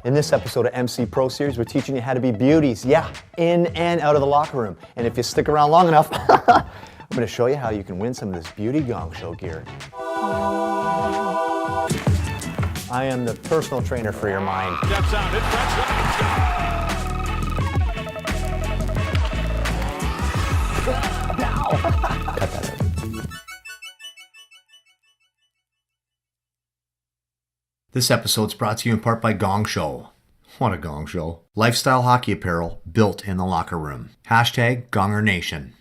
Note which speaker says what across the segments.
Speaker 1: In this episode of MC Pro Series, we're teaching you how to be beauties, yeah, in and out of the locker room. And if you stick around long enough, I'm going to show you how you can win some of this beauty gong show gear. I am the personal trainer for your mind.
Speaker 2: Steps out, hit
Speaker 1: Cut that out.
Speaker 3: This episode's brought to you in part by GONGSHOW. What a gong show. Lifestyle hockey apparel built in the locker room. Hashtag GongerNation.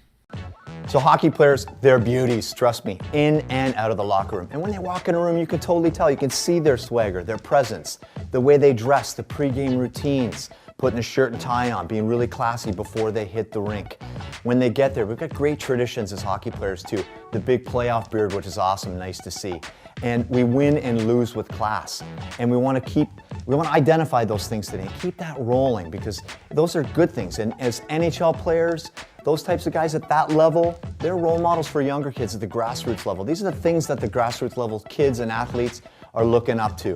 Speaker 1: So hockey players, they're beauties, trust me, in and out of the locker room. And when they walk in a room, you can totally tell. You can see their swagger, their presence, the way they dress, the pregame routines, putting a shirt and tie on, being really classy before they hit the rink. When they get there, we've got great traditions as hockey players too. The big playoff beard, which is awesome, nice to see. And we win and lose with class. And we want to identify those things today and keep that rolling, because those are good things. And as NHL players, those types of guys at that level, they're role models for younger kids at the grassroots level. These are the things that the grassroots level kids and athletes are looking up to.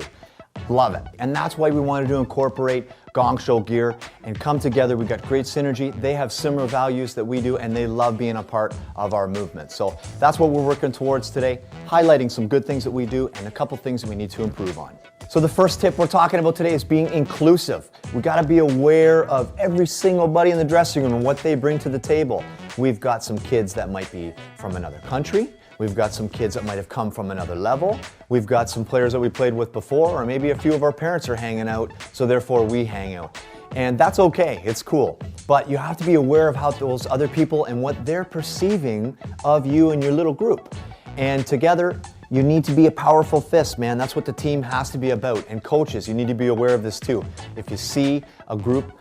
Speaker 1: Love it. And that's why we wanted to incorporate GONGSHOW gear and come together. We've got great synergy. They have similar values that we do, and they love being a part of our movement. So that's what we're working towards today, highlighting some good things that we do and a couple things that we need to improve on. So the first tip we're talking about today is being inclusive. We got to be aware of every single buddy in the dressing room and what they bring to the table. We've got some kids that might be from another country. We've got some kids that might have come from another level. We've got some players that we played with before, or maybe a few of our parents are hanging out, so therefore we hang out. And that's okay, it's cool. But you have to be aware of how those other people and what they're perceiving of you and your little group. And together, you need to be a powerful fist, man. That's what the team has to be about. And coaches, you need to be aware of this too. If you see a group,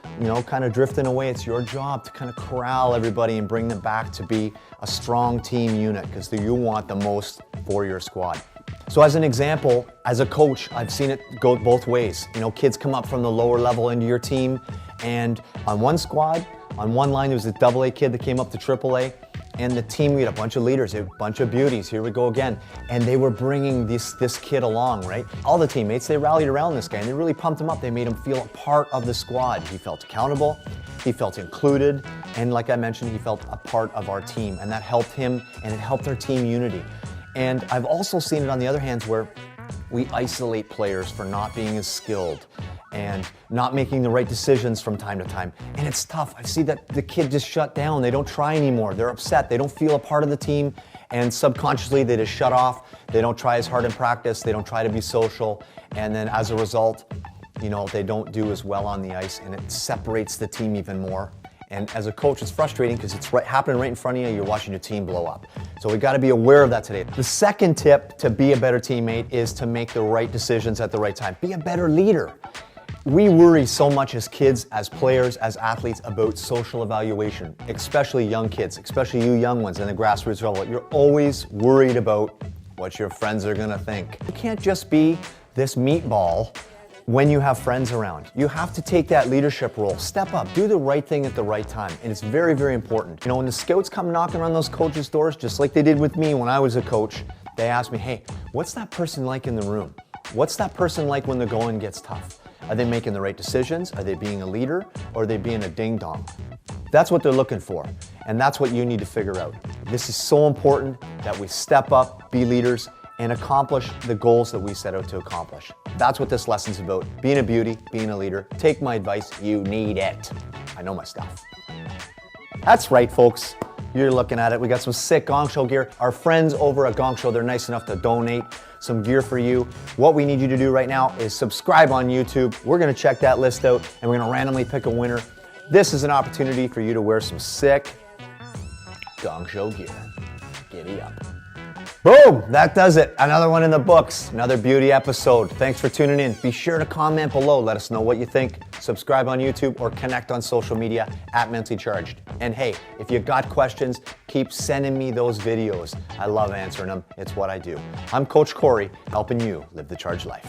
Speaker 1: kind of drifting away, it's your job to kind of corral everybody and bring them back to be a strong team unit, because you want the most for your squad. So as an example, as a coach, I've seen it go both ways. Kids come up from the lower level into your team, and on one squad, on one line, there was a AA kid that came up to AAA, and the team, we had a bunch of leaders, a bunch of beauties, here we go again. And they were bringing this kid along, right? All the teammates, they rallied around this guy and they really pumped him up. They made him feel a part of the squad. He felt accountable, he felt included, and like I mentioned, he felt a part of our team. And that helped him, and it helped our team unity. And I've also seen it on the other hand where we isolate players for not being as skilled and not making the right decisions from time to time. And it's tough. I see that the kid just shut down. They don't try anymore. They're upset. They don't feel a part of the team, and subconsciously they just shut off. They don't try as hard in practice. They don't try to be social. And then as a result, they don't do as well on the ice, and it separates the team even more. And as a coach, it's frustrating because it's happening right in front of you. You're watching your team blow up. So we got to be aware of that today. The second tip to be a better teammate is to make the right decisions at the right time. Be a better leader. We worry so much as kids, as players, as athletes about social evaluation, especially young kids, especially you young ones in the grassroots level. You're always worried about what your friends are going to think. You can't just be this meatball when you have friends around. You have to take that leadership role, step up, do the right thing at the right time. And it's very, very important. When the scouts come knocking on those coaches' doors, just like they did with me when I was a coach, they ask me, hey, what's that person like in the room? What's that person like when the going gets tough? Are they making the right decisions? Are they being a leader? Or are they being a ding-dong? That's what they're looking for. And that's what you need to figure out. This is so important that we step up, be leaders, and accomplish the goals that we set out to accomplish. That's what this lesson's about. Being a beauty, being a leader. Take my advice, you need it. I know my stuff. That's right, folks. You're looking at it. We got some sick GONGSHOW gear. Our friends over at GONGSHOW, they're nice enough to donate some gear for you. What we need you to do right now is subscribe on YouTube. We're gonna check that list out, and we're gonna randomly pick a winner. This is an opportunity for you to wear some sick GONGSHOW gear. Giddy up. Boom, that does it. Another one in the books, another beauty episode. Thanks for tuning in. Be sure to comment below. Let us know what you think. Subscribe on YouTube or connect on social media at Mentally Charged. And hey, if you got questions, keep sending me those videos. I love answering them. It's what I do. I'm Coach Corey, helping you live the charged life.